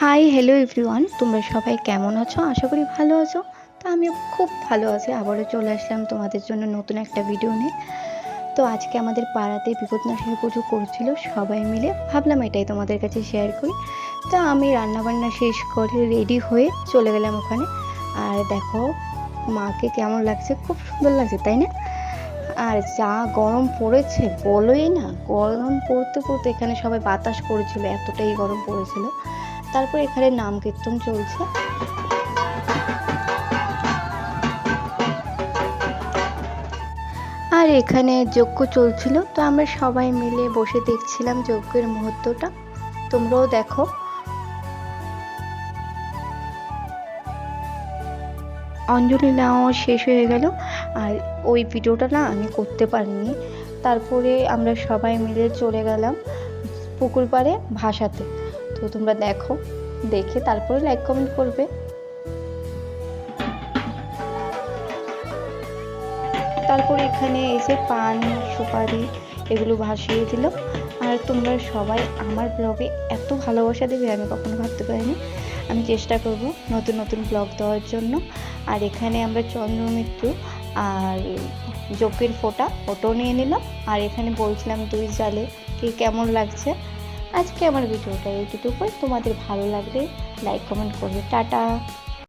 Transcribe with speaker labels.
Speaker 1: Hi hello everyone, তোমরা সবাই কেমন আছো? আশা করি ভালো আছো। তো আমিও খুব ভালো আছি। আবারও চলে আসলাম তোমাদের জন্য নতুন একটা ভিডিও নিয়ে। তো আজকে আমাদের পাড়াতে বিপদনাশিনী পুজো করছিল সবাই মিলে, ভাবলাম এটাই তোমাদের কাছে শেয়ার করি। তো আমি রান্নাবান্না শেষ করে রেডি হয়ে চলে গেলাম ওখানে। আর দেখো মাকে কেমন লাগছে, খুব সুন্দর লাগছে তাই না? আর যা গরম পড়েছে বলোই না, গরম পড়তে পড়তে এখানে সবাই বাতাস করেছিল, এতটাই গরম পড়েছিল। তারপর এখানে নাম কীর্তন চলছে। আর এখানে যজ্ঞ চলছিল, তো আমরা সবাই মিলে বসে দেখছিলাম যজ্ঞের মুহূর্তটা। তোমরাও দেখো। অঞ্জলি নেওয়া শেষ হয়ে গেল, আর ওই ভিডিওটা না আমি করতে পারিনি। তারপরে আমরা সবাই মিলে চলে গেলাম পুকুর পাড়ে ভাসাতে। তো তোমরা দেখো, দেখে তারপরে লাইক কমেন্ট করবে। তারপর এখানে এসে পান সুপারি এগুলো ভাসিয়ে দিল। আর তোমরা সবাই আমার ব্লগে এত ভালোবাসা দেবে আমি কখনো ভাবতে পারিনি। আমি চেষ্টা করব নতুন নতুন ব্লগ দেওয়ার জন্য। আর এখানে আমরা চন্দ্রমৃত্যু আর যজ্ঞের ওটাও নিয়ে নিলাম। আর এখানে বলছিলাম দুই জালে কি কেমন লাগছে। আজকে আমার ভিডিওটা এইটুকুই। তোমাদের ভালো লাগলে লাইক কমেন্ট করবে। টাটা।